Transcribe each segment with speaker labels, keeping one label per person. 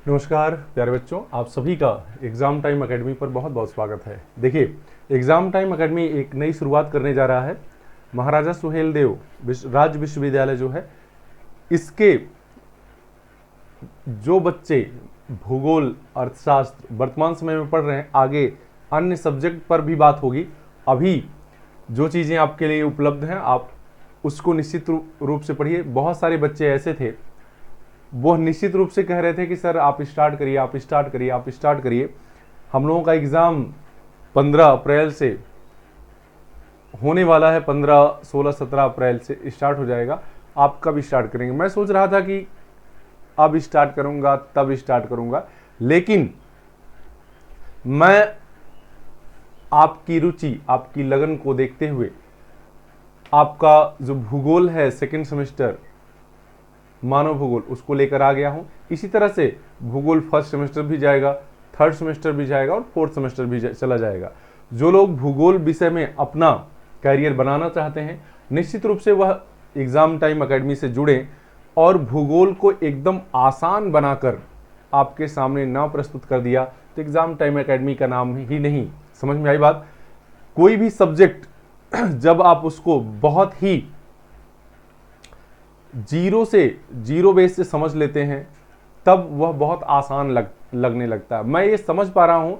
Speaker 1: नमस्कार प्यारे बच्चों, आप सभी का एग्ज़ाम टाइम एकेडमी पर बहुत बहुत स्वागत है। देखिए, एग्ज़ाम टाइम एकेडमी एक नई शुरुआत करने जा रहा है। महाराजा सुहेलदेव राज्य विश्वविद्यालय जो है, इसके जो बच्चे भूगोल, अर्थशास्त्र वर्तमान समय में पढ़ रहे हैं, आगे अन्य सब्जेक्ट पर भी बात होगी। अभी जो चीज़ें आपके लिए उपलब्ध हैं, आप उसको निश्चित रूप से पढ़िए। बहुत सारे बच्चे ऐसे थे, वो निश्चित रूप से कह रहे थे कि सर आप स्टार्ट करिए, आप स्टार्ट करिए, आप स्टार्ट करिए। हम लोगों का एग्ज़ाम 15 अप्रैल से होने वाला है, 15, 16, 17 अप्रैल से स्टार्ट हो जाएगा। आप कब स्टार्ट करेंगे? मैं सोच रहा था कि अब स्टार्ट करूंगा, तब स्टार्ट करूंगा, लेकिन मैं आपकी रुचि, आपकी लगन को देखते हुए आपका जो भूगोल है सेकेंड सेमेस्टर मानव भूगोल, उसको लेकर आ गया हूं। इसी तरह से भूगोल फर्स्ट सेमेस्टर भी जाएगा, थर्ड सेमेस्टर भी जाएगा और फोर्थ सेमेस्टर भी चला जाएगा। जो लोग भूगोल विषय में अपना कैरियर बनाना चाहते हैं, निश्चित रूप से वह एग्ज़ाम टाइम एकेडमी से जुड़ें और भूगोल को एकदम आसान बनाकर आपके सामने ना प्रस्तुत कर दिया तो एग्ज़ाम टाइम एकेडमी का नाम ही नहीं। समझ में आई बात? कोई भी सब्जेक्ट जब आप उसको बहुत ही जीरो बेस से समझ लेते हैं, तब वह बहुत आसान लगने लगता है। मैं ये समझ पा रहा हूं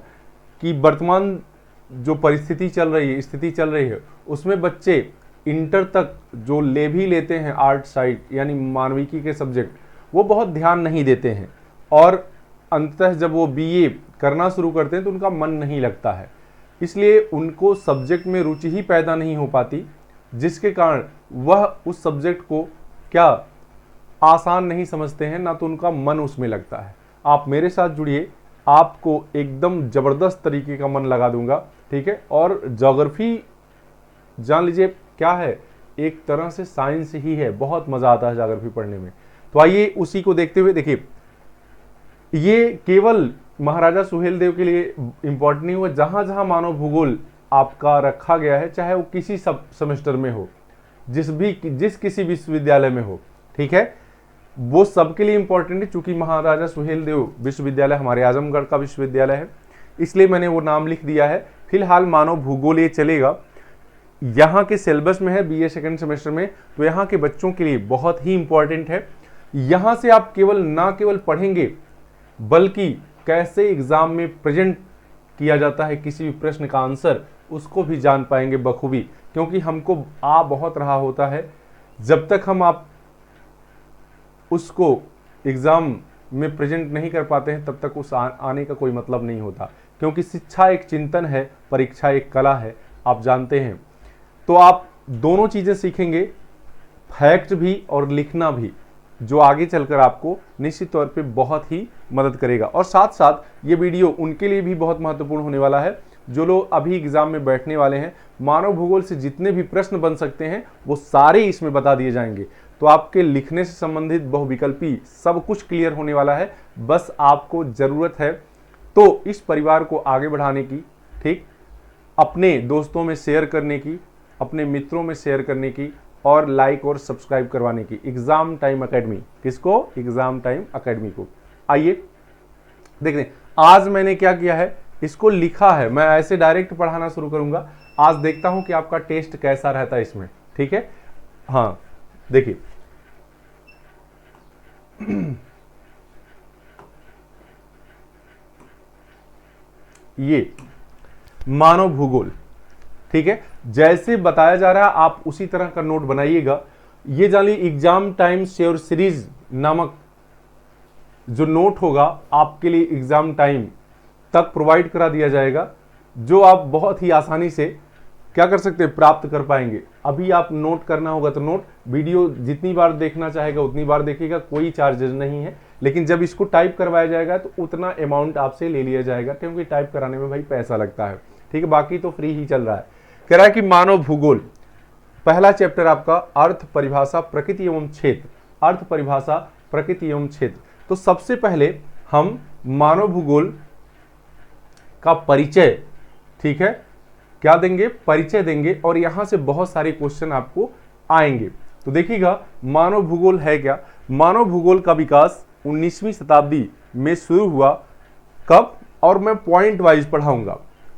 Speaker 1: कि वर्तमान जो परिस्थिति चल रही है, स्थिति चल रही है, उसमें बच्चे इंटर तक जो ले भी लेते हैं आर्ट साइड यानी मानविकी के सब्जेक्ट, वो बहुत ध्यान नहीं देते हैं और अंततः जब वो बीए करना शुरू करते हैं तो उनका मन नहीं लगता है। इसलिए उनको सब्जेक्ट में रुचि ही पैदा नहीं हो पाती, जिसके कारण वह उस सब्जेक्ट को क्या आसान नहीं समझते हैं, ना तो उनका मन उसमें लगता है। आप मेरे साथ जुड़िए, आपको एकदम ज़बरदस्त तरीके का मन लगा दूंगा, ठीक है। और ज्योग्राफी जान लीजिए क्या है, एक तरह से साइंस ही है, बहुत मज़ा आता है ज्योग्राफी पढ़ने में। तो आइए उसी को देखते हुए, देखिए ये केवल महाराजा सुहेलदेव के लिए इंपॉर्टेंट नहीं हुआ। जहाँ जहाँ मानव भूगोल आपका रखा गया है, चाहे वो किसी सब सेमेस्टर में हो, जिस किसी विश्वविद्यालय में हो, ठीक है, वो सबके लिए इंपॉर्टेंट है। चूंकि महाराजा सुहेलदेव विश्वविद्यालय हमारे आजमगढ़ का विश्वविद्यालय है, इसलिए मैंने वो नाम लिख दिया है। फिलहाल मानव भूगोल ये चलेगा, यहाँ के सिलेबस में है बीए सेकेंड सेमेस्टर में, तो यहाँ के बच्चों के लिए बहुत ही इंपॉर्टेंट है। यहाँ से आप ना केवल पढ़ेंगे, बल्कि कैसे एग्जाम में प्रेजेंट किया जाता है किसी भी प्रश्न का आंसर, उसको भी जान पाएंगे बखूबी। क्योंकि हमको बहुत रहा होता है, जब तक हम आप उसको एग्ज़ाम में प्रेजेंट नहीं कर पाते हैं, तब तक उस आने का कोई मतलब नहीं होता। क्योंकि शिक्षा एक चिंतन है, परीक्षा एक कला है, आप जानते हैं। तो आप दोनों चीज़ें सीखेंगे, फैक्ट भी और लिखना भी, जो आगे चलकर आपको निश्चित तौर पे बहुत ही मदद करेगा। और साथ साथ ये वीडियो उनके लिए भी बहुत महत्वपूर्ण होने वाला है जो लोग अभी एग्जाम में बैठने वाले हैं। मानव भूगोल से जितने भी प्रश्न बन सकते हैं वो सारे इसमें बता दिए जाएंगे। तो आपके लिखने से संबंधित बहुविकल्पी सब कुछ क्लियर होने वाला है। बस आपको ज़रूरत है तो इस परिवार को आगे बढ़ाने की, ठीक, अपने दोस्तों में शेयर करने की, अपने मित्रों में शेयर करने की और लाइक और सब्सक्राइब करवाने की। एग्जाम टाइम एकेडमी, किसको? एग्जाम टाइम एकेडमी को। आइए देखते हैं आज मैंने क्या किया है। इसको लिखा है, मैं ऐसे डायरेक्ट पढ़ाना शुरू करूंगा। आज देखता हूं कि आपका टेस्ट कैसा रहता है इसमें, ठीक है। हाँ देखिए, ये मानव भूगोल, ठीक है, जैसे बताया जा रहा है आप उसी तरह का नोट बनाइएगा। ये जानिए एग्जाम टाइम शेयर सीरीज नामक जो नोट होगा आपके लिए एग्जाम टाइम तक प्रोवाइड करा दिया जाएगा, जो आप बहुत ही आसानी से क्या कर सकते हैं, प्राप्त कर पाएंगे। अभी आप नोट करना होगा तो नोट, वीडियो जितनी बार देखना चाहेगा उतनी बार देखिएगा, कोई चार्जेस नहीं है। लेकिन जब इसको टाइप करवाया जाएगा तो उतना अमाउंट आपसे ले लिया जाएगा, क्योंकि टाइप कराने में भाई पैसा लगता है, ठीक है। बाकी तो फ्री ही चल रहा है। कह रहा है कि मानव भूगोल पहला चैप्टर आपका अर्थ परिभाषा प्रकृति एवं क्षेत्र, अर्थ परिभाषा प्रकृति एवं क्षेत्र। तो सबसे पहले हम मानव भूगोल का परिचय, ठीक है, क्या देंगे, परिचय देंगे। और यहां से बहुत सारे क्वेश्चन आपको आएंगे। तो देखिएगा मानव भूगोल है क्या। मानव भूगोल का विकास 19वीं शताब्दी में शुरू हुआ। कब? और मैं पॉइंट वाइज पढ़ाऊंगा,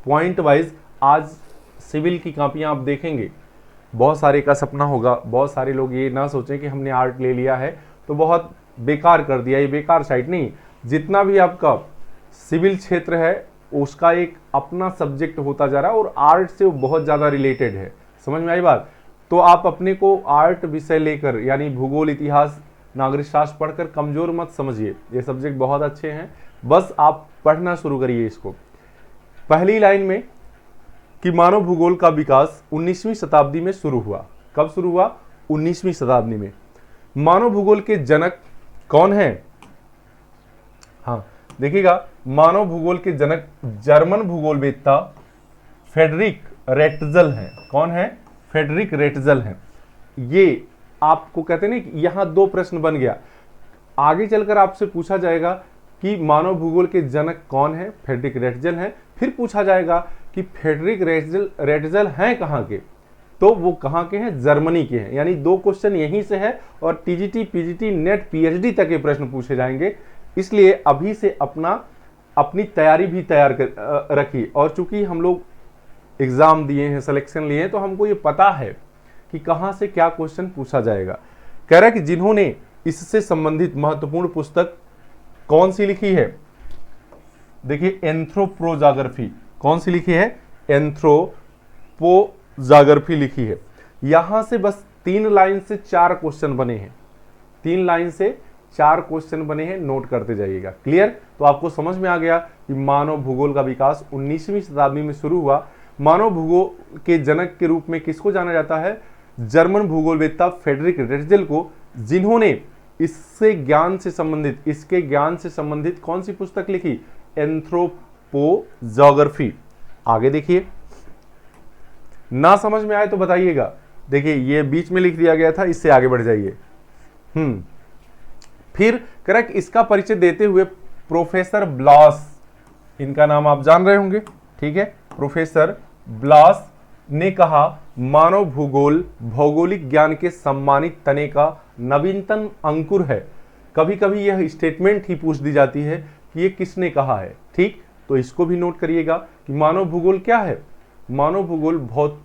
Speaker 1: पॉइंट वाइज। आज सिविल की कापियां आप देखेंगे, बहुत सारे का सपना होगा, बहुत सारे लोग ये ना सोचें कि हमने आर्ट ले लिया है तो बहुत बेकार कर दिया, ये बेकार साइड नहीं। जितना भी आपका सिविल क्षेत्र है उसका एक अपना सब्जेक्ट होता जा रहा है और आर्ट से वो बहुत ज़्यादा रिलेटेड है। समझ में आई बात? तो आप अपने को आर्ट विषय लेकर, यानी भूगोल, इतिहास, नागरिक शास्त्र पढ़कर कमजोर मत समझिए। ये सब्जेक्ट बहुत अच्छे हैं, बस आप पढ़ना शुरू करिए इसको। पहली लाइन में कि मानव भूगोल का विकास 19वीं शताब्दी में शुरू हुआ। कब शुरू हुआ? 19वीं शताब्दी में। मानव भूगोल के जनक कौन है? हाँ देखिएगा, मानव भूगोल के जनक जर्मन भूगोलवेत्ता फ्रेडरिक रेटजल हैं। कौन है? फ्रेडरिक रेटजल हैं। ये आपको कहते हैं ना कि यहां दो प्रश्न बन गया। आगे चलकर आपसे पूछा जाएगा कि मानव भूगोल के जनक कौन है? फ्रेडरिक रेटजल हैं। फिर पूछा जाएगा कि फ्रेडरिक रेटजल हैं कहाँ के? तो वो कहाँ के हैं? जर्मनी के हैं। यानी दो क्वेश्चन यहीं से है और टीजीटी, पीजीटी, नेट, पीएचडी तक के प्रश्न पूछे जाएंगे। इसलिए अभी से अपनी तैयारी भी तैयार कर रखिए। और चूंकि हम लोग एग्जाम दिए हैं, सिलेक्शन लिए हैं, तो हमको ये पता है कि कहां से क्या क्वेश्चन पूछा जाएगा। कह रहा है कि जिन्होंने इससे संबंधित महत्वपूर्ण पुस्तक कौन सी लिखी है? देखिए, एंथ्रोपोजाग्राफी। कौन सी लिखी है? एंथ्रोपोजाग्राफी लिखी है। यहां से बस 3 लाइन से 4 क्वेश्चन बने हैं। 3 लाइन से 4 क्वेश्चन बने हैं, नोट करते जाइएगा। क्लियर? तो आपको समझ में आ गया कि मानव भूगोल का विकास 19वीं शताब्दी में शुरू हुआ। मानव भूगोल के जनक के रूप में किसको जाना जाता है? जर्मन भूगोलवेत्ता फ्रेडरिक रेटजल को, जिन्होंने इसके ज्ञान से संबंधित कौन सी पुस्तक लिखी? एंथ्रोपोजोग्राफी। आगे देखिए, ना समझ में आए तो बताइएगा। देखिए, ये बीच में लिख दिया गया था, इससे आगे बढ़ जाइए। फिर करेक्ट, इसका परिचय देते हुए प्रोफेसर ब्लास, इनका नाम आप जान रहे होंगे, ठीक है? प्रोफेसर ब्लास ने कहा, मानव भूगोल भौगोलिक ज्ञान के सम्मानित तने का नवीनतम अंकुर है। कभी कभी यह स्टेटमेंट ही पूछ दी जाती है कि ये किसने कहा है। ठीक, तो इसको भी नोट करिएगा कि मानव भूगोल क्या है? मानव भूगोल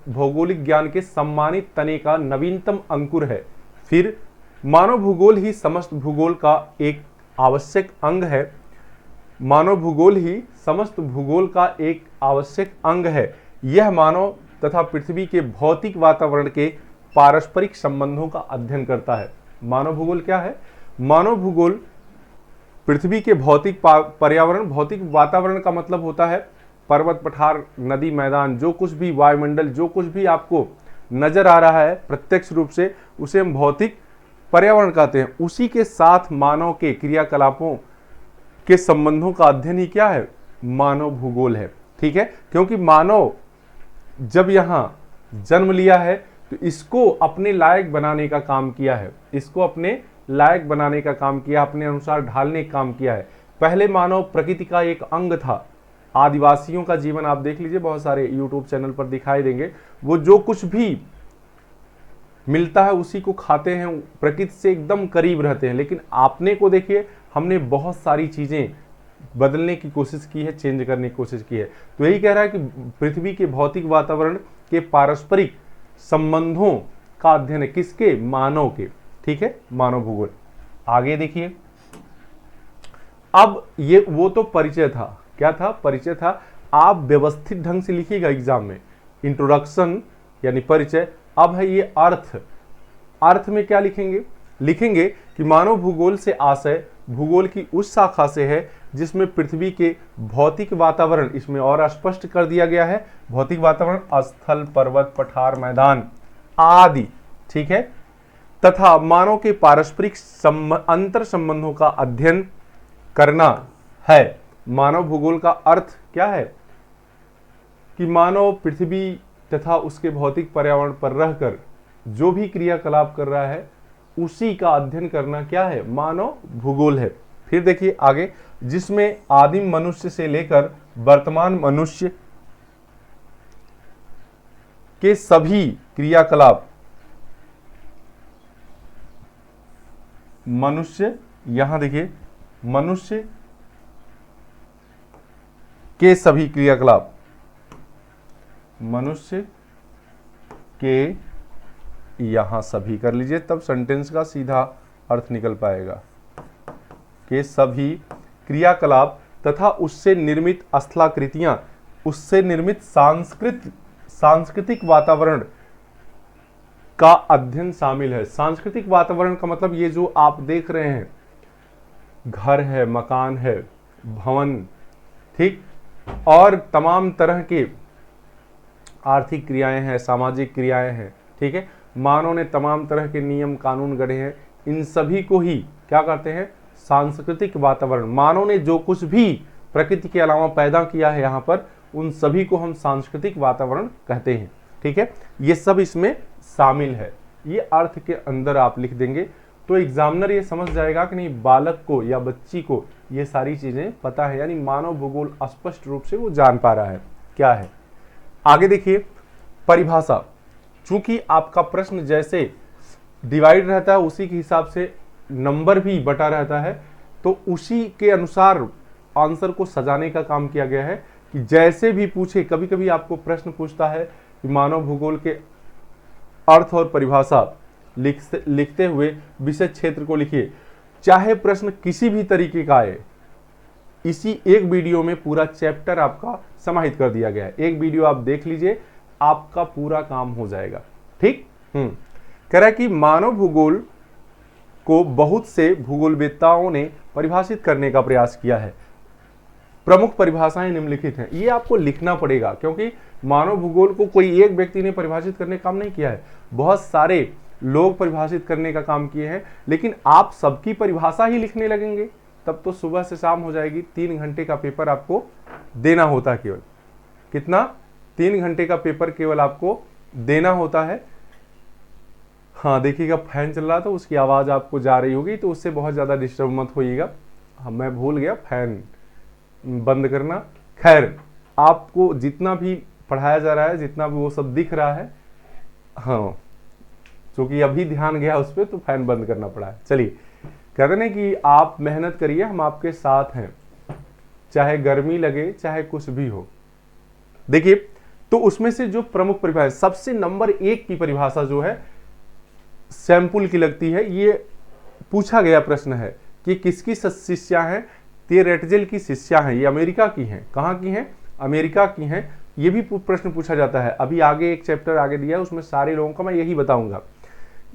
Speaker 1: भौगोलिक ज्ञान के सम्मानित तने का नवीनतम अंकुर है। फिर मानव भूगोल ही समस्त भूगोल का एक आवश्यक अंग है। मानव भूगोल ही समस्त भूगोल का एक आवश्यक अंग है। यह मानव तथा पृथ्वी के भौतिक वातावरण के पारस्परिक संबंधों का अध्ययन करता है। मानव भूगोल क्या है? मानव भूगोल पृथ्वी के भौतिक पर्यावरण, भौतिक वातावरण का मतलब होता है पर्वत, पठार, नदी, मैदान, जो कुछ भी वायुमंडल, जो कुछ भी आपको नजर आ रहा है प्रत्यक्ष रूप से, उसे हम भौतिक पर्यावरण कहते हैं। उसी के साथ मानव के क्रियाकलापों के संबंधों का अध्ययन ही क्या है? मानव भूगोल है। ठीक है, क्योंकि मानव जब यहां जन्म लिया है तो इसको अपने लायक बनाने का काम किया है, इसको अपने लायक बनाने का काम किया, अपने अनुसार ढालने का काम किया है। पहले मानव प्रकृति का एक अंग था। आदिवासियों का जीवन आप देख लीजिए, बहुत सारे यूट्यूब चैनल पर दिखाई देंगे। वो जो कुछ भी मिलता है उसी को खाते हैं, प्रकृति से एकदम करीब रहते हैं। लेकिन आपने को देखिए, हमने बहुत सारी चीजें बदलने की कोशिश की है, चेंज करने की कोशिश की है। तो यही कह रहा है कि पृथ्वी के भौतिक वातावरण के पारस्परिक संबंधों का अध्ययन है, किसके? मानव के। ठीक है, मानव भूगोल। आगे देखिए, अब ये वो तो परिचय था। क्या था? परिचय था। आप व्यवस्थित ढंग से लिखिएगा एग्जाम में, इंट्रोडक्शन यानी परिचय। अब है ये अर्थ। अर्थ में क्या लिखेंगे? लिखेंगे कि मानव भूगोल से आशय भूगोल की उस शाखा से है जिसमें पृथ्वी के भौतिक वातावरण, इसमें और स्पष्ट कर दिया गया है, भौतिक वातावरण स्थल, पर्वत, पठार, मैदान आदि, ठीक है, तथा मानव के पारस्परिक अंतर संबंधों का अध्ययन करना है। मानव भूगोल का अर्थ क्या है? कि मानव पृथ्वी तथा उसके भौतिक पर्यावरण पर रहकर जो भी क्रियाकलाप कर रहा है उसी का अध्ययन करना क्या है? मानव भूगोल है। फिर देखिए आगे, जिसमें आदिम मनुष्य से लेकर वर्तमान मनुष्य के सभी क्रियाकलाप, मनुष्य, यहां देखिए मनुष्य के सभी क्रियाकलाप, मनुष्य के, यहां सभी कर लीजिए, तब सेंटेंस का सीधा अर्थ निकल पाएगा, के सभी क्रियाकलाप तथा उससे निर्मित स्थलाकृतियां, उससे निर्मित सांस्कृतिक वातावरण का अध्ययन शामिल है। सांस्कृतिक वातावरण का मतलब ये जो आप देख रहे हैं, घर है, मकान है, भवन, ठीक, और तमाम तरह के आर्थिक क्रियाएं हैं, सामाजिक क्रियाएं हैं, ठीक है, मानव ने तमाम तरह के नियम कानून गढ़े हैं, इन सभी को ही क्या कहते हैं, सांस्कृतिक वातावरण। मानव ने जो कुछ भी प्रकृति के अलावा पैदा किया है यहाँ पर, उन सभी को हम सांस्कृतिक वातावरण कहते हैं, ठीक है, ये सब इसमें शामिल है। ये अर्थ के अंदर आप लिख देंगे तो एग्जामिनर ये समझ जाएगा कि नहीं, बालक को या बच्ची को ये सारी चीजें पता है, यानी मानव भूगोल स्पष्ट रूप से वो जान पा रहा है क्या है। आगे देखिए परिभाषा। चूंकि आपका प्रश्न जैसे डिवाइड रहता है उसी के हिसाब से नंबर भी बटा रहता है, तो उसी के अनुसार आंसर को सजाने का काम किया गया है कि जैसे भी पूछे, कभी कभी आपको प्रश्न पूछता है कि मानव भूगोल के अर्थ और परिभाषा लिखते हुए विषय क्षेत्र को लिखिए। चाहे प्रश्न किसी भी तरीके का आए, इसी एक वीडियो में पूरा चैप्टर आपका समाहित कर दिया गया है। एक वीडियो आप देख लीजिए, आपका पूरा काम हो जाएगा, ठीक। कह रहा है कि मानव भूगोल को बहुत से भूगोलवेत्ताओं ने परिभाषित करने का प्रयास किया है। प्रमुख परिभाषाएं निम्नलिखित हैं। ये आपको लिखना पड़ेगा क्योंकि मानव भूगोल को कोई एक व्यक्ति ने परिभाषित करने का काम नहीं किया है, बहुत सारे लोग परिभाषित करने का काम किए हैं। लेकिन आप सबकी परिभाषा ही लिखने लगेंगे तब तो सुबह से शाम हो जाएगी। 3 घंटे का पेपर आपको देना होता है, केवल कितना, 3 घंटे का पेपर केवल आपको देना होता है। हाँ देखिएगा फैन चल रहा था, उसकी आवाज आपको जा रही होगी, तो उससे बहुत ज्यादा डिस्टर्ब मत होइएगा। हाँ मैं भूल गया फैन बंद करना। खैर आपको जितना भी पढ़ाया जा रहा है, जितना भी वो सब दिख रहा है, हाँ क्योंकि अभी ध्यान गया उस पर तो फैन बंद करना पड़ा है। चलिए कहते हैं कि आप मेहनत करिए, हम आपके साथ हैं, चाहे गर्मी लगे चाहे कुछ भी हो। देखिए तो उसमें से जो प्रमुख परिभाषा, सबसे नंबर 1 की परिभाषा जो है सैंपल की लगती है, ये पूछा गया प्रश्न है कि किसकी शिष्या हैं, थिएरेटजेल की शिष्या हैं, ये अमेरिका की हैं। कहाँ की हैं? अमेरिका की हैं। ये भी प्रश्न पूछा जाता है। अभी आगे एक चैप्टर आगे दिया है, उसमें सारे लोगों का मैं यही बताऊंगा।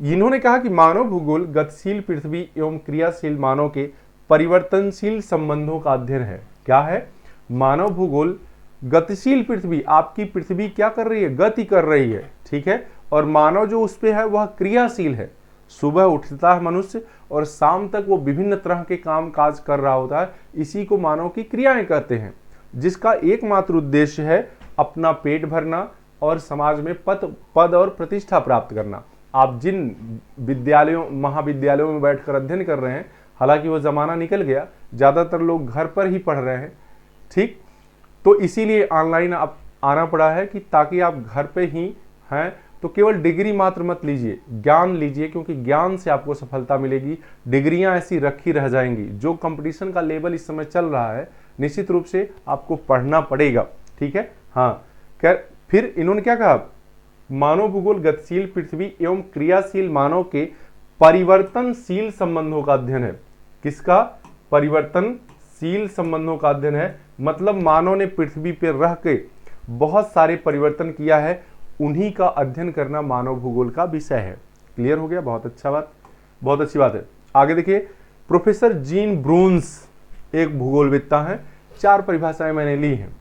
Speaker 1: इन्होंने कहा कि मानव भूगोल गतिशील पृथ्वी एवं क्रियाशील मानव के परिवर्तनशील संबंधों का अध्ययन है। क्या है? मानव भूगोल गतिशील पृथ्वी, आपकी पृथ्वी क्या कर रही है? गति कर रही है, ठीक है, और मानव जो उस पे है वह क्रियाशील है। सुबह उठता है मनुष्य और शाम तक वो विभिन्न तरह के काम काज कर रहा होता है, इसी को मानव की क्रियाएं कहते हैं, जिसका एकमात्र उद्देश्य है अपना पेट भरना और समाज में पद और प्रतिष्ठा प्राप्त करना। आप जिन विद्यालयों महाविद्यालयों में बैठकर अध्ययन कर रहे हैं, हालांकि वो जमाना निकल गया, ज्यादातर लोग घर पर ही पढ़ रहे हैं, ठीक, तो इसीलिए ऑनलाइन आप आना पड़ा है कि ताकि आप घर पे ही हैं तो केवल डिग्री मात्र मत लीजिए, ज्ञान लीजिए, क्योंकि ज्ञान से आपको सफलता मिलेगी। डिग्रियां ऐसी रखी रह जाएंगी। जो कंपटीशन का लेवल इस समय चल रहा है, निश्चित रूप से आपको पढ़ना पड़ेगा, ठीक है। हाँ फिर इन्होंने क्या कहा? मानव भूगोल गतिशील पृथ्वी एवं क्रियाशील मानव के परिवर्तनशील संबंधों का अध्ययन है। किसका? परिवर्तनशील संबंधों का अध्ययन है, मतलब मानव ने पृथ्वी पर रह के बहुत सारे परिवर्तन किया है, उन्हीं का अध्ययन करना मानव भूगोल का विषय है। क्लियर हो गया? बहुत अच्छा बात, बहुत अच्छी बात है। आगे देखिए, प्रोफेसर जीन ब्रून्स एक भूगोलवेत्ता हैं। 4 परिभाषाएं मैंने ली हैं।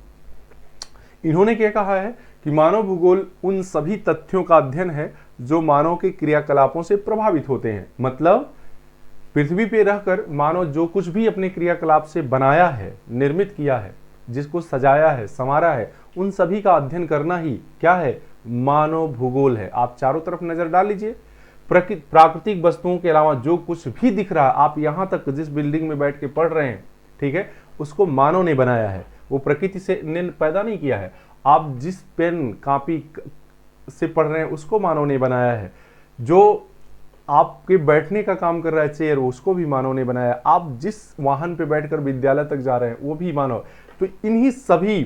Speaker 1: इन्होंने क्या कहा है कि मानव भूगोल उन सभी तथ्यों का अध्ययन है जो मानव के क्रियाकलापों से प्रभावित होते हैं। मतलब पृथ्वी पे रहकर मानव जो कुछ भी अपने क्रियाकलाप से बनाया है, निर्मित किया है, जिसको सजाया है, संवारा है, उन सभी का अध्ययन करना ही क्या है? मानव भूगोल है। आप चारों तरफ नजर डाल लीजिए, प्राकृतिक वस्तुओं के अलावा जो कुछ भी दिख रहा है, आप यहां तक जिस बिल्डिंग में बैठ के पढ़ रहे हैं, ठीक है, उसको मानव ने बनाया है, वो प्रकृति से ने पैदा नहीं किया है। आप जिस पेन कापी से पढ़ रहे हैं उसको मानव ने बनाया है। जो आपके बैठने का काम कर रहा है चेयर, उसको भी मानव ने बनाया। आप जिस वाहन पे बैठकर विद्यालय तक जा रहे हैं वो भी मानव। तो इन्हीं सभी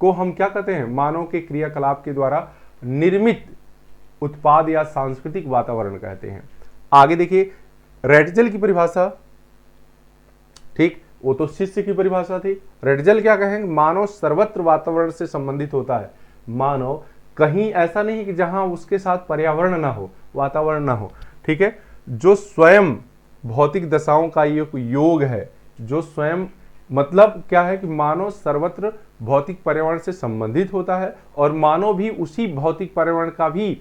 Speaker 1: को हम क्या कहते हैं, मानव के क्रियाकलाप के द्वारा निर्मित उत्पाद या सांस्कृतिक वातावरण कहते हैं। आगे देखिए रेटजल की परिभाषा, ठीक, वो तो शिष्य की परिभाषा थी। रेटजल क्या कहेंगे, मानव सर्वत्र वातावरण से संबंधित होता है। मानव कहीं ऐसा नहीं कि जहां उसके साथ पर्यावरण ना हो, वातावरण ना हो, ठीक है, जो स्वयं भौतिक दशाओं का योग है, जो स्वयं मतलब क्या है कि मानव सर्वत्र भौतिक पर्यावरण से संबंधित होता है और मानव भी उसी भौतिक पर्यावरण का भी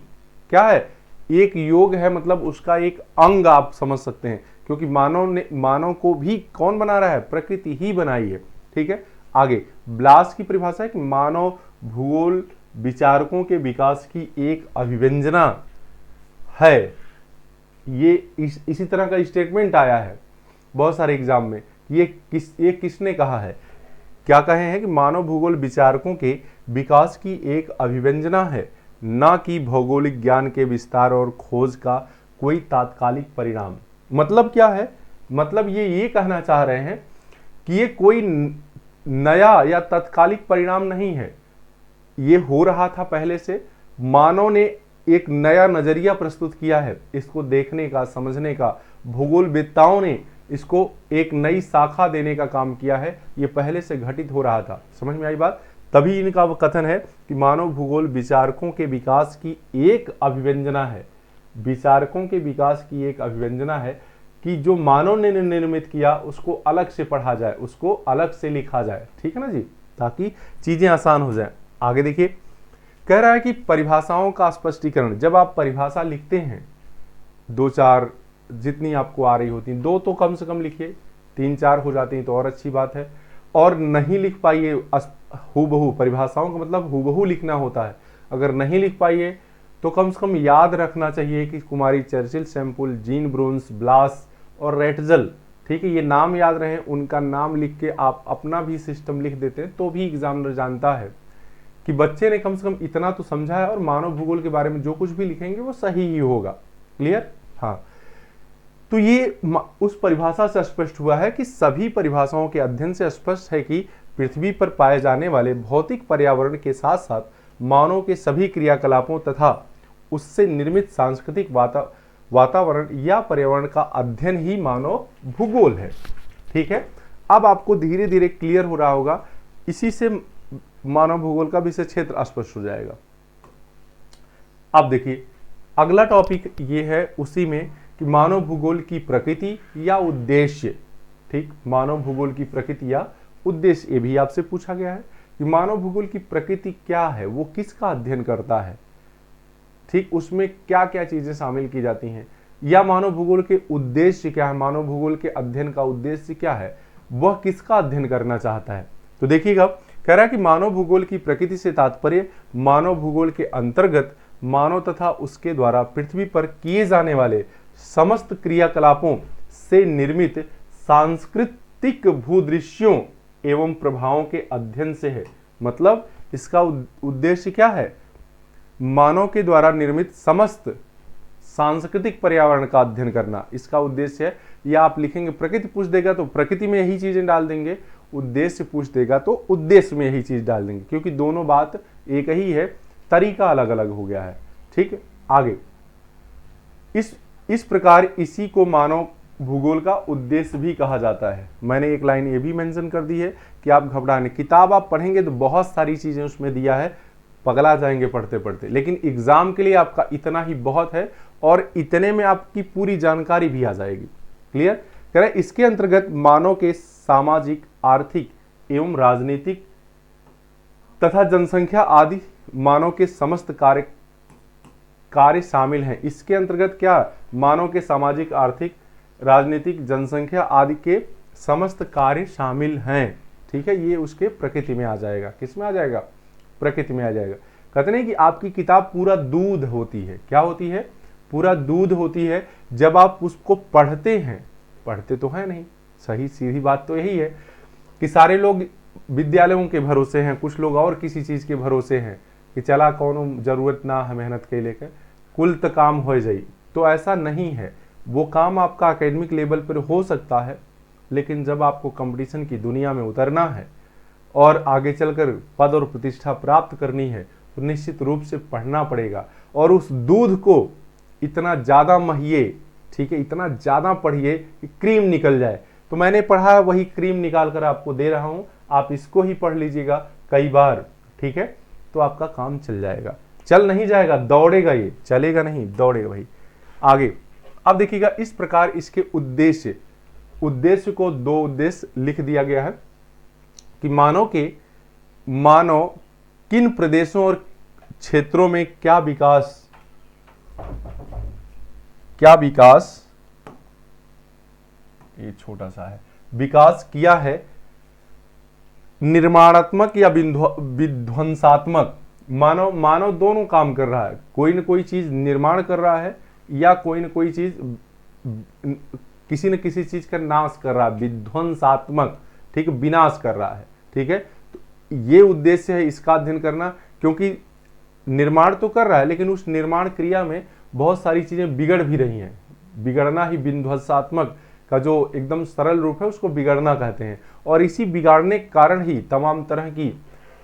Speaker 1: क्या है, एक योग है, मतलब उसका एक अंग आप समझ सकते हैं, क्योंकि मानव को भी कौन बना रहा है, प्रकृति ही बनाई है। ठीक है, आगे ब्लास की परिभाषा है कि मानव भूगोल विचारकों के विकास की एक अभिव्यंजना है। ये इसी तरह का स्टेटमेंट आया है बहुत सारे एग्जाम में। ये किसने कहा है, क्या कहे हैं कि मानव भूगोल विचारकों के विकास की एक अभिव्यंजना है, ना कि भौगोलिक ज्ञान के विस्तार और खोज का कोई तात्कालिक परिणाम। मतलब क्या है, मतलब ये कहना चाह रहे हैं कि ये कोई नया या तात्कालिक परिणाम नहीं है, ये हो रहा था पहले से। मानव ने एक नया नजरिया प्रस्तुत किया है इसको देखने का, समझने का। भूगोलवेत्ताओं ने इसको एक नई शाखा देने का काम किया है, ये पहले से घटित हो रहा था। समझ में आई बात? तभी इनका कथन है कि मानव भूगोल विचारकों के विकास की एक अभिव्यंजना है। विचारकों के विकास की एक अभिव्यंजना है कि जो मानव ने निर्मित किया उसको अलग से पढ़ा जाए, उसको अलग से लिखा जाए। ठीक है ना जी, ताकि चीजें आसान हो जाए। आगे देखिए, कह रहा है कि परिभाषाओं का स्पष्टीकरण। जब आप परिभाषा लिखते हैं, 2-4 जितनी आपको आ रही होती हैं, 2 तो कम से कम लिखिए, 3-4 हो जाती हैं तो और अच्छी बात है। और नहीं लिख पाइए हूबहू, परिभाषाओं का मतलब हूबहू लिखना होता है। अगर नहीं लिख पाइए तो कम से कम याद रखना चाहिए कि कुमारी Churchill, Semple, Jean Brunhes, Blache और रेटजल, ठीक है, ये नाम याद रहे। उनका नाम लिख के आप अपना भी सिस्टम लिख देते हैं तो भी एग्जामिनर जानता है कि बच्चे ने कम से कम इतना तो समझा है और मानव भूगोल के बारे में जो कुछ भी लिखेंगे वो सही ही होगा। क्लियर? हाँ, तो ये उस परिभाषा से स्पष्ट हुआ है कि सभी परिभाषाओं के अध्ययन से स्पष्ट है कि पृथ्वी पर पाए जाने वाले भौतिक पर्यावरण के साथ साथ मानव के सभी क्रियाकलापों तथा उससे निर्मित सांस्कृतिक वातावरण या पर्यावरण का अध्ययन ही मानव भूगोल है। ठीक है, अब आपको धीरे धीरे क्लियर हो रहा होगा, इसी से मानव भूगोल का विषय क्षेत्र स्पष्ट हो जाएगा। अब देखिए अगला टॉपिक ये है उसी में कि मानव भूगोल की प्रकृति या उद्देश्य। ठीक, मानव भूगोल की प्रकृति या उद्देश्य, ये भी आपसे पूछा गया है कि मानव भूगोल की प्रकृति क्या है, वो किसका अध्ययन करता है। ठीक, उसमें क्या क्या चीजें शामिल की जाती हैं, या मानव भूगोल के उद्देश्य क्या है, मानव भूगोल के अध्ययन का उद्देश्य क्या है, वह किसका अध्ययन करना चाहता है। तो देखिएगा, कह रहा है कि मानव भूगोल की प्रकृति से तात्पर्य मानव भूगोल के अंतर्गत मानव तथा उसके द्वारा पृथ्वी पर किए जाने वाले समस्त क्रियाकलापों से निर्मित सांस्कृतिक भूदृश्यों एवं प्रभावों के अध्ययन से है। मतलब इसका उद्देश्य क्या है, मानव के द्वारा निर्मित समस्त सांस्कृतिक पर्यावरण का अध्ययन करना, इसका उद्देश्य है। या आप लिखेंगे प्रकृति पूछ देगा तो प्रकृति में यही चीजें डाल देंगे, उद्देश्य पूछ देगा तो उद्देश्य में यही चीज डाल देंगे, क्योंकि दोनों बात एक ही है, तरीका अलग अलग हो गया है। ठीक है, आगे इस प्रकार इसी को मानव भूगोल का उद्देश्य भी कहा जाता है। मैंने एक लाइन ये भी मेंशन कर दी है कि आप घबराने, किताब आप पढ़ेंगे तो बहुत सारी चीजें उसमें दिया है, पगला जाएंगे पढ़ते पढ़ते, लेकिन एग्जाम के लिए आपका इतना ही बहुत है और इतने में आपकी पूरी जानकारी भी आ जाएगी। क्लियर? कह रहे इसके अंतर्गत मानव के सामाजिक, आर्थिक एवं राजनीतिक तथा जनसंख्या आदि मानव के समस्त कार्य शामिल हैं। इसके अंतर्गत क्या, मानव के सामाजिक, आर्थिक, राजनीतिक, जनसंख्या आदि के समस्त कार्य शामिल हैं। ठीक है, ये उसके प्रकृति में आ जाएगा। किस में आ जाएगा? प्रकृति में आ जाएगा। कहते नहीं कि आपकी किताब पूरा दूध होती है। क्या होती है? पूरा दूध होती है जब आप उसको पढ़ते हैं। पढ़ते तो है नहीं, सही सीधी बात तो यही है कि सारे लोग विद्यालयों के भरोसे हैं, कुछ लोग और किसी चीज के भरोसे हैं कि चला कौनो जरूरत ना है मेहनत के लेकर, कुल त काम हो जाई। तो ऐसा नहीं है। वो काम आपका एकेडमिक लेवल पर हो सकता है, लेकिन जब आपको कंपटीशन की दुनिया में उतरना है और आगे चलकर पद और प्रतिष्ठा प्राप्त करनी है, तो निश्चित रूप से पढ़ना पड़ेगा। और उस दूध को इतना ज़्यादा महिए, ठीक है, इतना ज़्यादा पढ़िए कि क्रीम निकल जाए। तो मैंने पढ़ा है, वही क्रीम निकाल कर आपको दे रहा हूँ, आप इसको ही पढ़ लीजिएगा कई बार, ठीक है, तो आपका काम चल जाएगा। चल नहीं जाएगा, दौड़ेगा, ये चलेगा नहीं, दौड़ेगा भाई। आगे अब देखिएगा, इस प्रकार इसके उद्देश्य को 2 उद्देश्य लिख दिया गया है कि मानव किन प्रदेशों और क्षेत्रों में क्या विकास, ये छोटा सा है, विकास किया है, निर्माणात्मक या विध्वंसात्मक। मानव दोनों काम कर रहा है, कोई न कोई चीज निर्माण कर रहा है या कोई न कोई चीज किसी न किसी चीज का नाश कर रहा है, विध्वंसात्मक, ठीक है, विनाश कर रहा है, ठीक है। तो ये उद्देश्य है इसका अध्ययन करना, क्योंकि निर्माण तो कर रहा है लेकिन उस निर्माण क्रिया में बहुत सारी चीजें बिगड़ भी रही हैं। बिगड़ना ही विध्वंसात्मक का जो एकदम सरल रूप है उसको बिगड़ना कहते हैं। और इसी बिगाड़ने के कारण ही तमाम तरह की,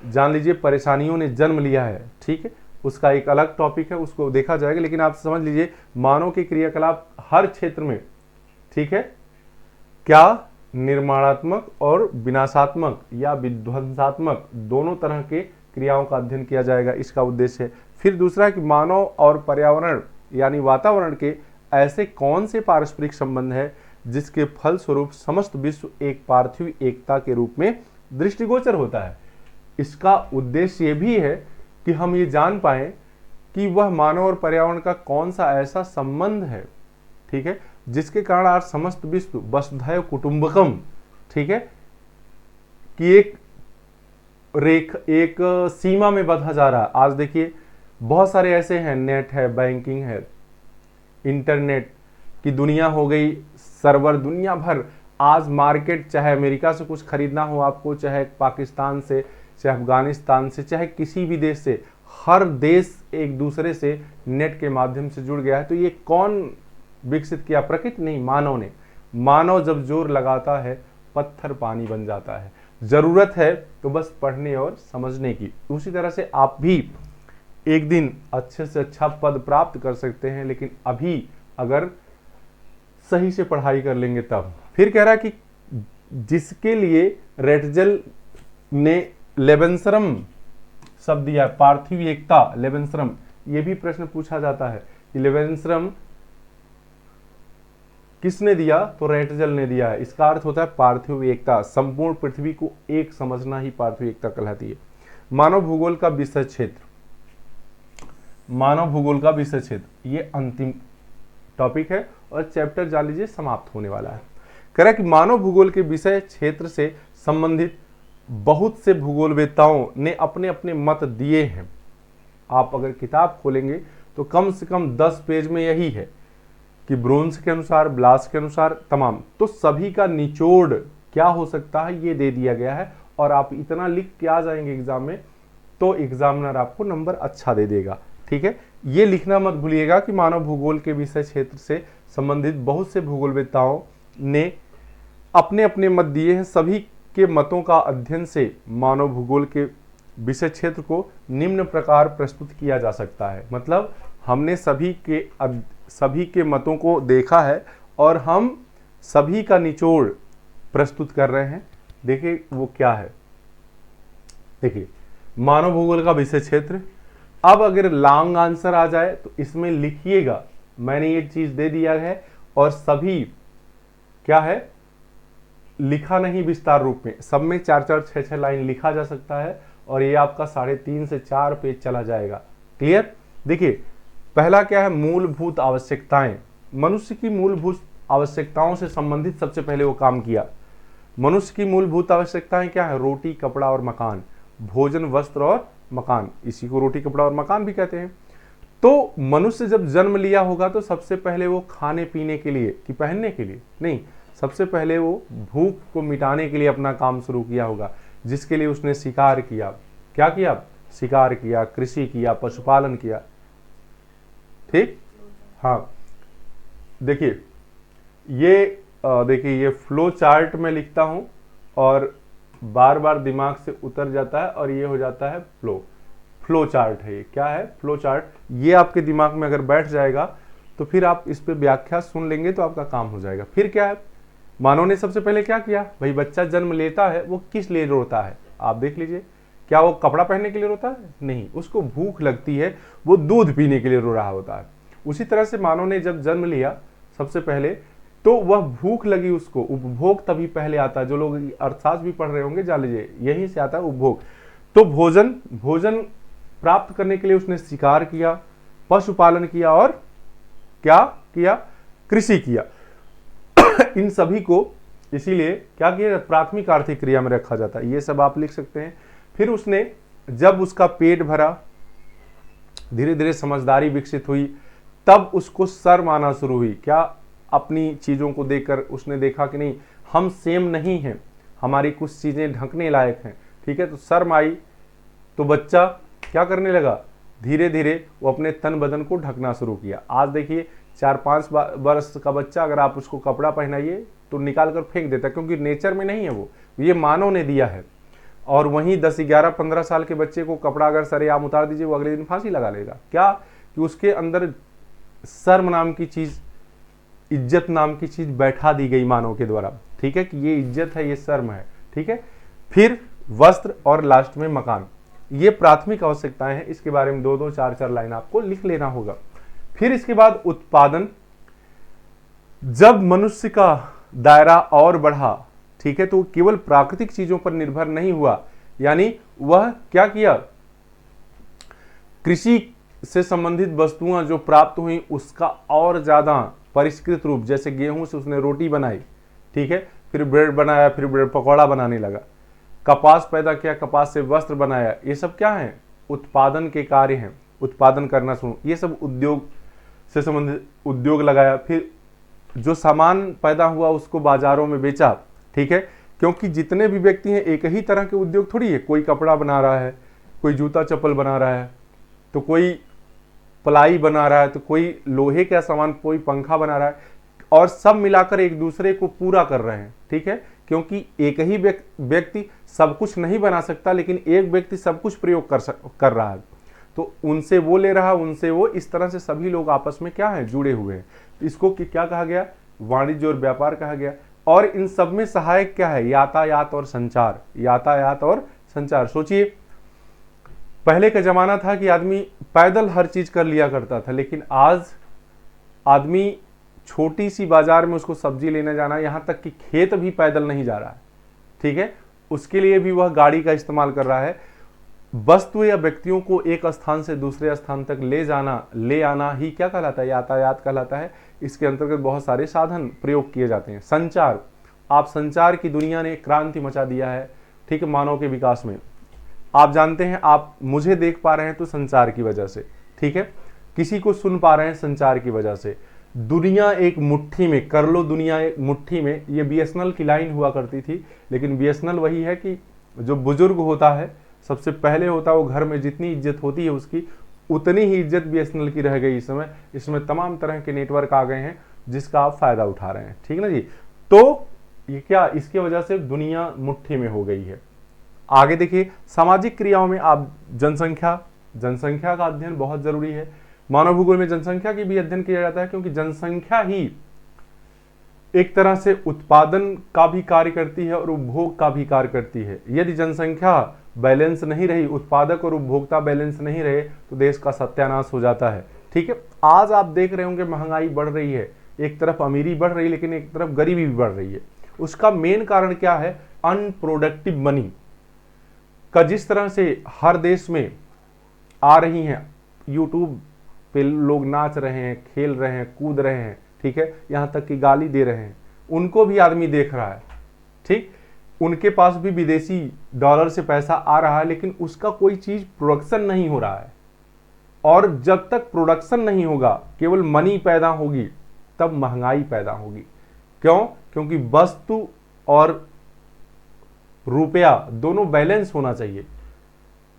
Speaker 1: जान लीजिए, परेशानियों ने जन्म लिया है, ठीक है। उसका एक अलग टॉपिक है, उसको देखा जाएगा, लेकिन आप समझ लीजिए मानव के क्रियाकलाप हर क्षेत्र में, ठीक है, क्या निर्माणात्मक और विनाशात्मक या विध्वंसात्मक दोनों तरह के क्रियाओं का अध्ययन किया जाएगा, इसका उद्देश्य है। फिर दूसरा है कि मानव और पर्यावरण यानी वातावरण के ऐसे कौन से पारस्परिक संबंध है जिसके फलस्वरूप समस्त विश्व एक पार्थिव एकता के रूप में दृष्टिगोचर होता है। इसका उद्देश्य ये भी है कि हम ये जान पाएं कि वह मानव और पर्यावरण का कौन सा ऐसा संबंध है, ठीक है, जिसके कारण आज समस्त विश्व वसुधैव कुटुंबकम, ठीक है, कि एक सीमा में बंधा जा रहा है। आज देखिए बहुत सारे ऐसे हैं, नेट है, बैंकिंग है, इंटरनेट की दुनिया हो गई, सर्वर दुनिया भर। आज मार्केट, चाहे अमेरिका से कुछ खरीदना हो आपको, चाहे पाकिस्तान से, चाहे अफगानिस्तान से, चाहे किसी भी देश से, हर देश एक दूसरे से नेट के माध्यम से जुड़ गया है। तो ये कौन विकसित किया? प्रकृति नहीं, मानव ने। मानव जब जोर लगाता है पत्थर पानी बन जाता है। जरूरत है तो बस पढ़ने और समझने की। उसी तरह से आप भी एक दिन अच्छे से अच्छा पद प्राप्त कर सकते हैं, लेकिन अभी अगर सही से पढ़ाई कर लेंगे तब। फिर कह रहा है कि जिसके लिए रेटजल ने लेवेंसरम शब्द दिया, पार्थिव एकता, लेवेंसरम, ये भी प्रश्न पूछा जाता है कि लेवेंसरम किसने दिया? तो रेटजल ने दिया है। इसका अर्थ होता है पार्थिव एकता, संपूर्ण पृथ्वी को एक समझना ही पार्थिव एकता कहलाती है। मानव भूगोल का विषय क्षेत्र, मानव भूगोल का विषय क्षेत्र, ये अंतिम टॉपिक है और चैप्टर जान लीजिए समाप्त होने वाला है। कह रहा है कि मानव भूगोल के विषय क्षेत्र से संबंधित बहुत से भूगोलवेत्ताओं ने अपने अपने मत दिए हैं। आप अगर किताब खोलेंगे तो कम से कम 10 पेज में यही है कि ब्रोन्स के अनुसार, ब्लास के अनुसार, तमाम। तो सभी का निचोड़ क्या हो सकता है ये दे दिया गया है, और आप इतना लिख के आ जाएंगे एग्जाम में तो एग्जामिनर आपको नंबर अच्छा दे देगा, ठीक है। ये लिखना मत भूलिएगा कि मानव भूगोल के विषय क्षेत्र से संबंधित बहुत से भूगोलवेत्ताओं ने अपने अपने मत दिए हैं। सभी के मतों का अध्ययन से मानव भूगोल के विषय क्षेत्र को निम्न प्रकार प्रस्तुत किया जा सकता है। मतलब हमने सभी के मतों को देखा है और हम सभी का निचोड़ प्रस्तुत कर रहे हैं। देखिए वो क्या है, देखिए मानव भूगोल का विषय क्षेत्र। अब अगर लॉन्ग आंसर आ जाए तो इसमें लिखिएगा, मैंने ये चीज दे दिया है, और सभी क्या है, लिखा नहीं विस्तार रूप में, सब में 4-4, 6-6 लाइन लिखा जा सकता है, और ये आपका 3.5 से 4 पेज चला जाएगा। क्लियर? देखिए पहला क्या है, मूलभूत आवश्यकताएं। मनुष्य की मूलभूत आवश्यकताओं से संबंधित सबसे पहले वो काम किया। मनुष्य की मूलभूत आवश्यकताएं क्या है? रोटी, कपड़ा और मकान, भोजन, वस्त्र और मकान, इसी को रोटी, कपड़ा और मकान भी कहते हैं। तो मनुष्य जब जन्म लिया होगा तो सबसे पहले वो खाने पीने के लिए, कि पहनने के लिए नहीं, सबसे पहले वो भूख को मिटाने के लिए अपना काम शुरू किया होगा, जिसके लिए उसने शिकार किया। क्या किया? शिकार किया, कृषि किया, पशुपालन किया, ठीक। हाँ, देखिए ये फ्लो चार्ट में लिखता हूं और बार बार दिमाग से उतर जाता है और ये हो जाता है फ्लो चार्ट है। ये क्या है? Flow chart. ये आपके दिमाग में अगर बैठ जाएगा तो फिर आप इस पे व्याख्या सुन लेंगे तो आपका काम हो जाएगा। फिर क्या है, मानव ने सबसे पहले क्या किया भाई, बच्चा जन्म लेता है वो किस लिए रोता है? आप देख लीजिए, क्या वो कपड़ा पहनने के लिए रोता है? नहीं, उसको भूख लगती है, वो दूध पीने के लिए रो रहा होता है। उसी तरह से मानव ने जब जन्म लिया सबसे पहले, तो वह भूख लगी उसको। उपभोग तभी पहले आता है। जो लोग अर्थशास्त्र भी पढ़ रहे होंगे जान लीजिए, यहीं से आता है उपभोग। तो भोजन प्राप्त करने के लिए उसने शिकार किया, पशुपालन किया और क्या किया? कृषि किया। इन सभी को इसीलिए क्या किया? प्राथमिक आर्थिक क्रिया में रखा जाता है। ये सब आप लिख सकते हैं। फिर उसने जब उसका पेट भरा, धीरे धीरे समझदारी विकसित हुई, तब उसको शर्म आना शुरू हुई। क्या? अपनी चीजों को देखकर उसने देखा कि नहीं, हम सेम नहीं हैं, हमारी कुछ चीजें ढकने लायक हैं। ठीक है, तो शर्म आई तो बच्चा क्या करने लगा? धीरे धीरे वो अपने तन बदन को ढकना शुरू किया। आज देखिए 4-5 वर्ष का बच्चा, अगर आप उसको कपड़ा पहनाइए तो निकाल कर फेंक देता है, क्योंकि नेचर में नहीं है वो, ये मानव ने दिया है। और वहीं 10, 11, 15 साल के बच्चे को कपड़ा अगर सरेआम उतार दीजिए, वो अगले दिन फांसी लगा लेगा। क्या? कि उसके अंदर शर्म नाम की चीज, इज्जत नाम की चीज बैठा दी गई मानव के द्वारा। ठीक है, कि ये इज्जत है, ये शर्म है। ठीक है, फिर वस्त्र और लास्ट में मकान। ये प्राथमिक आवश्यकताएं हैं। इसके बारे में 2-2, 4-4 लाइन आपको लिख लेना होगा। फिर इसके बाद उत्पादन। जब मनुष्य का दायरा और बढ़ा, ठीक है, तो केवल प्राकृतिक चीजों पर निर्भर नहीं हुआ, यानी वह क्या किया? कृषि से संबंधित वस्तुएं जो प्राप्त हुई उसका और ज्यादा परिष्कृत रूप, जैसे गेहूं से उसने रोटी बनाई, ठीक है, फिर ब्रेड बनाया, फिर ब्रेड पकौड़ा बनाने लगा। कपास पैदा किया, कपास से वस्त्र बनाया। ये सब क्या है? उत्पादन के कार्य हैं। उत्पादन करना शुरू, ये सब उद्योग से संबंधित उद्योग लगाया। फिर जो सामान पैदा हुआ उसको बाजारों में बेचा। ठीक है, क्योंकि जितने भी व्यक्ति हैं एक ही तरह के उद्योग थोड़ी है। कोई कपड़ा बना रहा है, कोई जूता चप्पल बना रहा है, तो कोई प्लाई बना रहा है, तो कोई लोहे का सामान, कोई पंखा बना रहा है, और सब मिलाकर एक दूसरे को पूरा कर रहे हैं। ठीक है, क्योंकि एक ही व्यक्ति सब कुछ नहीं बना सकता, लेकिन एक व्यक्ति सब कुछ प्रयोग कर रहा है, तो उनसे वो ले रहा, उनसे वो, इस तरह से सभी लोग आपस में क्या है? जुड़े हुए हैं। इसको क्या कहा गया? वाणिज्य और व्यापार कहा गया। और इन सब में सहायक क्या है? यातायात और संचार। यातायात और संचार। सोचिए, पहले का जमाना था कि आदमी पैदल हर चीज कर लिया करता था, लेकिन आज आदमी छोटी सी बाजार में उसको सब्जी लेने जाना, यहां तक कि खेत भी पैदल नहीं जा रहा है। ठीक है, उसके लिए भी वह गाड़ी का इस्तेमाल कर रहा है। वस्तु या व्यक्तियों को एक स्थान से दूसरे स्थान तक ले आना ही क्या कहलाता है? यातायात कहलाता है। इसके अंतर्गत बहुत सारे साधन प्रयोग किए जाते हैं। संचार, आप संचार की दुनिया ने क्रांति मचा दिया है। ठीक है, मानव के विकास में। आप जानते हैं, आप मुझे देख पा रहे हैं तो संचार की वजह से। ठीक है, किसी को सुन पा रहे हैं संचार की वजह से। दुनिया एक मुट्ठी में कर लो, दुनिया एक मुट्ठी में, ये बीएसएनएल की लाइन हुआ करती थी। लेकिन बीएसएनएल वही है कि जो बुजुर्ग होता है, सबसे पहले होता है वो घर में जितनी इज्जत होती है उसकी, उतनी ही इज्जत बीएसएनएल की रह गई। इस समय इसमें तमाम तरह के नेटवर्क आ गए हैं जिसका आप फायदा उठा रहे हैं। ठीक ना जी? तो ये क्या, इसकी वजह से दुनिया मुट्ठी में हो गई है। आगे देखिए, सामाजिक क्रियाओं में आप जनसंख्या का अध्ययन बहुत जरूरी है। मानव भूगोल में जनसंख्या की भी अध्ययन किया जाता है, क्योंकि जनसंख्या ही एक तरह से उत्पादन का भी कार्य करती है और उपभोग का भी कार्य करती है। यदि जनसंख्या बैलेंस नहीं रही, उत्पादक और उपभोक्ता बैलेंस नहीं रहे, तो देश का सत्यानाश हो जाता है। ठीक है, आज आप देख रहे होंगे महंगाई बढ़ रही है, एक तरफ अमीरी बढ़ रही है लेकिन एक तरफ गरीबी भी बढ़ रही है। उसका मेन कारण क्या है? अनप्रोडक्टिव मनी का जिस तरह से हर देश में आ रही हैं, यूट्यूब पे लोग नाच रहे हैं, खेल रहे हैं, कूद रहे हैं, ठीक है, यहां तक कि गाली दे रहे हैं, उनको भी आदमी देख रहा है। ठीक, उनके पास भी विदेशी डॉलर से पैसा आ रहा है, लेकिन उसका कोई चीज प्रोडक्शन नहीं हो रहा है। और जब तक प्रोडक्शन नहीं होगा, केवल मनी पैदा होगी, तब महंगाई पैदा होगी। क्यों? क्योंकि वस्तु और रुपया दोनों बैलेंस होना चाहिए।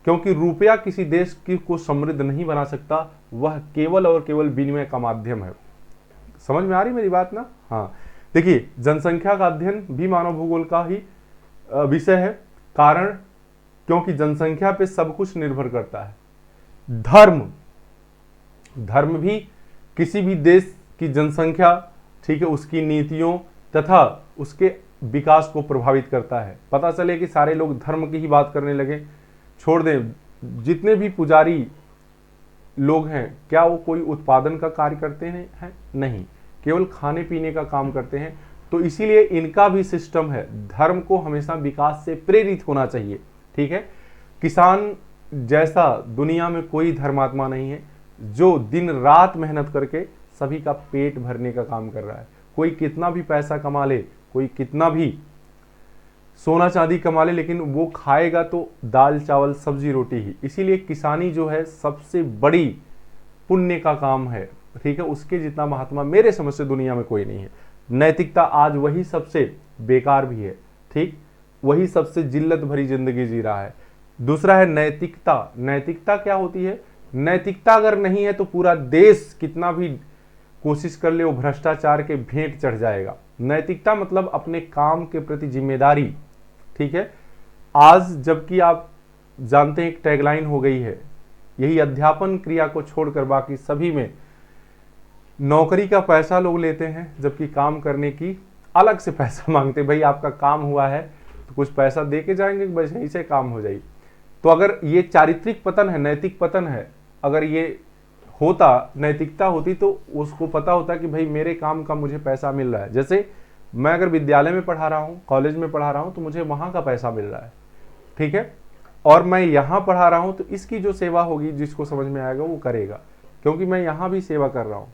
Speaker 1: क्योंकि रुपया किसी देश की को समृद्ध नहीं बना सकता, वह केवल और केवल विनिमय का माध्यम है। समझ में आ रही मेरी बात ना? हाँ, देखिए जनसंख्या का अध्ययन भी मानव भूगोल का ही विषय है। कारण क्योंकि जनसंख्या पे सब कुछ निर्भर करता है। धर्म भी किसी भी देश की जनसंख्या, ठीक है, उसकी नीतियों तथा उसके विकास को प्रभावित करता है। पता चले कि सारे लोग धर्म की ही बात करने लगे, छोड़ दें जितने भी पुजारी लोग हैं, क्या वो कोई उत्पादन का कार्य करते हैं? नहीं, केवल खाने पीने का काम करते हैं। तो इसीलिए इनका भी सिस्टम है, धर्म को हमेशा विकास से प्रेरित होना चाहिए। ठीक है, किसान जैसा दुनिया में कोई धर्मात्मा नहीं है जो दिन रात मेहनत करके सभी का पेट भरने का काम कर रहा है। कोई कितना भी पैसा कमा ले, कोई कितना भी सोना चांदी कमा ले, लेकिन वो खाएगा तो दाल चावल सब्जी रोटी ही। इसीलिए किसानी जो है सबसे बड़ी पुण्य का काम है। ठीक है, उसके जितना महात्मा मेरे समझ से दुनिया में कोई नहीं है। नैतिकता आज वही सबसे बेकार भी है। ठीक, वही सबसे जिल्लत भरी जिंदगी जी रहा है। दूसरा है नैतिकता। नैतिकता क्या होती है? नैतिकता अगर नहीं है तो पूरा देश कितना भी कोशिश कर ले वो भ्रष्टाचार के भेंट चढ़ जाएगा। नैतिकता मतलब अपने काम के प्रति जिम्मेदारी। ठीक है, आज जबकि आप जानते हैं एक टैगलाइन हो गई है, यही अध्यापन क्रिया को छोड़कर बाकी सभी में नौकरी का पैसा लोग लेते हैं, जबकि काम करने की अलग से पैसा मांगते। भाई आपका काम हुआ है तो कुछ पैसा दे के जाएंगे, बस यहीं से काम हो जाए। तो अगर ये चारित्रिक पतन है, नैतिक पतन है, अगर ये होता, नैतिकता होती तो उसको पता होता कि भाई मेरे काम का मुझे पैसा मिल रहा है। जैसे मैं अगर विद्यालय में पढ़ा रहा हूँ, कॉलेज में पढ़ा रहा हूँ, तो मुझे वहाँ का पैसा मिल रहा है। ठीक है, और मैं यहाँ पढ़ा रहा हूँ तो इसकी जो सेवा होगी, जिसको समझ में आएगा वो करेगा, क्योंकि मैं यहाँ भी सेवा कर रहा हूँ।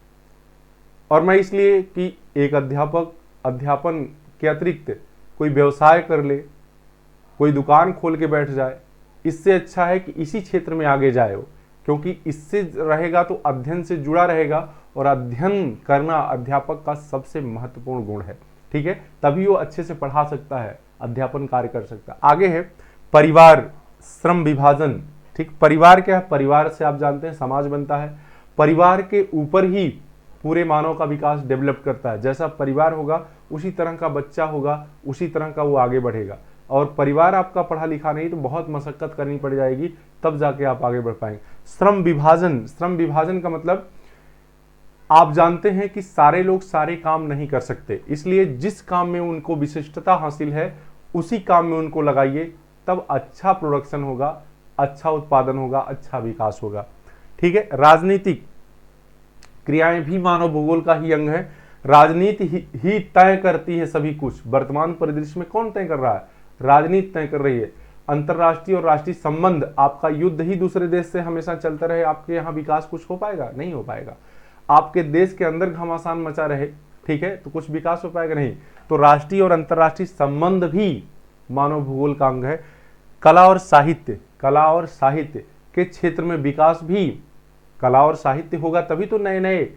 Speaker 1: और मैं इसलिए कि एक अध्यापक अध्यापन के अतिरिक्त कोई व्यवसाय कर ले, कोई दुकान खोल के बैठ जाए, इससे अच्छा है कि इसी क्षेत्र में आगे जाए वो, क्योंकि इससे रहेगा तो अध्ययन से जुड़ा रहेगा, और अध्ययन करना अध्यापक का सबसे महत्वपूर्ण गुण है। ठीक है, तभी वो अच्छे से पढ़ा सकता है, अध्यापन कार्य कर सकता है। आगे है परिवार, श्रम विभाजन। ठीक, परिवार क्या है? परिवार से आप जानते हैं समाज बनता है। परिवार के ऊपर ही पूरे मानव का विकास डेवलप करता है। जैसा परिवार होगा उसी तरह का बच्चा होगा, उसी तरह का वो आगे बढ़ेगा। और परिवार आपका पढ़ा लिखा नहीं तो बहुत मशक्कत करनी पड़ जाएगी, तब जाके आप आगे बढ़ पाएंगे। श्रम विभाजन, श्रम विभाजन का मतलब आप जानते हैं कि सारे लोग सारे काम नहीं कर सकते, इसलिए जिस काम में उनको विशिष्टता हासिल है उसी काम में उनको लगाइए, तब अच्छा प्रोडक्शन होगा, अच्छा उत्पादन होगा, अच्छा विकास होगा। ठीक है, राजनीतिक क्रियाएं भी मानव भूगोल का ही अंग है। राजनीति ही तय करती है सभी कुछ। वर्तमान परिदृश्य में कौन तय कर रहा है? राजनीति तय कर रही है। अंतरराष्ट्रीय और राष्ट्रीय संबंध, आपका युद्ध ही दूसरे देश से हमेशा चलता रहे, आपके यहाँ विकास कुछ हो पाएगा? नहीं हो पाएगा। आपके देश के अंदर घमासान मचा रहे, ठीक है, तो कुछ विकास हो पाएगा? नहीं। तो राष्ट्रीय और अंतरराष्ट्रीय संबंध भी मानव भूगोल का अंग है। कला और साहित्य, कला और साहित्य के क्षेत्र में विकास भी, कला और साहित्य होगा तभी तो नए नए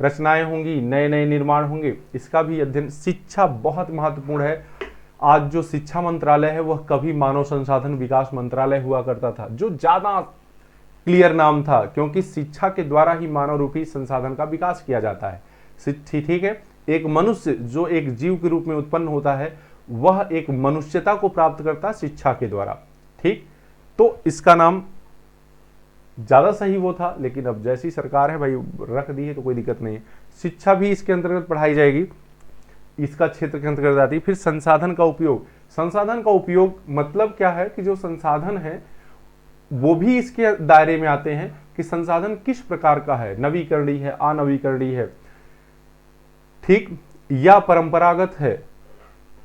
Speaker 1: रचनाएं होंगी, नए नए निर्माण होंगे, इसका भी अध्ययन। शिक्षा बहुत महत्वपूर्ण है। आज जो शिक्षा मंत्रालय है वह कभी मानव संसाधन विकास मंत्रालय हुआ करता था, जो ज्यादा क्लियर नाम था, क्योंकि शिक्षा के द्वारा ही मानव रूपी संसाधन का विकास किया जाता है। ठीक है, एक मनुष्य जो एक जीव के रूप में उत्पन्न होता है वह एक मनुष्यता को प्राप्त करता है शिक्षा के द्वारा। ठीक, तो इसका नाम ज्यादा सही वो था, लेकिन अब जैसी सरकार है भाई रख दी है तो कोई दिक्कत नहीं है। शिक्षा भी इसके अंतर्गत पढ़ाई जाएगी, इसका क्षेत्र के अंतर्गत आती है। फिर संसाधन का उपयोग, संसाधन का उपयोग मतलब क्या है कि जो संसाधन है वो भी इसके दायरे में आते हैं कि संसाधन किस प्रकार का है, नवीकरणीय है, अनवीकरणीय है, ठीक, या परंपरागत है।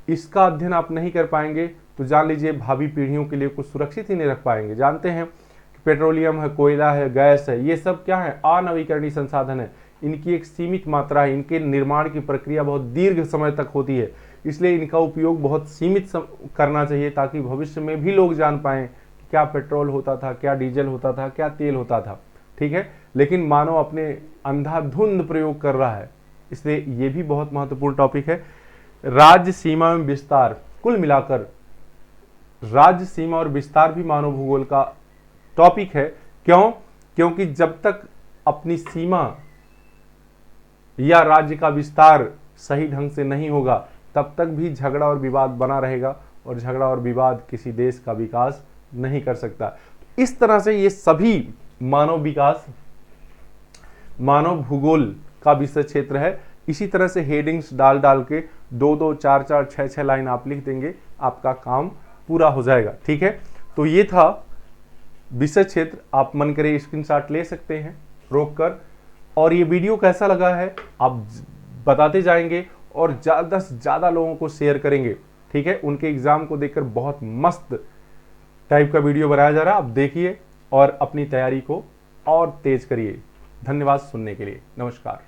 Speaker 1: इसका अध्ययन आप नहीं कर पाएंगे तो जान लीजिए भावी पीढ़ियों के लिए कुछ सुरक्षित ही नहीं रख पाएंगे। जानते हैं कि पेट्रोलियम है, कोयला है, गैस है, ये सब क्या है? अनवीकरणीय संसाधन है। इनकी एक सीमित मात्रा है, इनके निर्माण की प्रक्रिया बहुत दीर्घ समय तक होती है, इसलिए इनका उपयोग बहुत सीमित करना चाहिए, ताकि भविष्य में भी लोग जान पाएं कि क्या पेट्रोल होता था, क्या डीजल होता था, क्या तेल होता था। ठीक है, लेकिन मानव अपने अंधाधुंध प्रयोग कर रहा है, इसलिए ये भी बहुत महत्वपूर्ण टॉपिक है। राज्य सीमा एवं विस्तार, कुल मिलाकर राज्य सीमा और विस्तार भी मानव भूगोल का टॉपिक है। क्यों? क्योंकि जब तक अपनी सीमा या राज्य का विस्तार सही ढंग से नहीं होगा, तब तक भी झगड़ा और विवाद बना रहेगा और झगड़ा और विवाद किसी देश का विकास नहीं कर सकता। इस तरह से ये सभी मानव विकास, मानव भूगोल का विषय क्षेत्र है। इसी तरह से हेडिंग्स डाल डाल के 2-2, 4-4, 6-6 लाइन आप लिख देंगे, आपका काम पूरा हो जाएगा। ठीक है, तो ये था विषय क्षेत्र। आप मन करे स्क्रीनशॉट ले सकते हैं रोक कर। और ये वीडियो कैसा लगा है आप बताते जाएंगे और ज़्यादा से ज़्यादा लोगों को शेयर करेंगे। ठीक है, उनके एग्जाम को देखकर बहुत मस्त टाइप का वीडियो बनाया जा रहा है, आप देखिए और अपनी तैयारी को और तेज करिए। धन्यवाद सुनने के लिए, नमस्कार।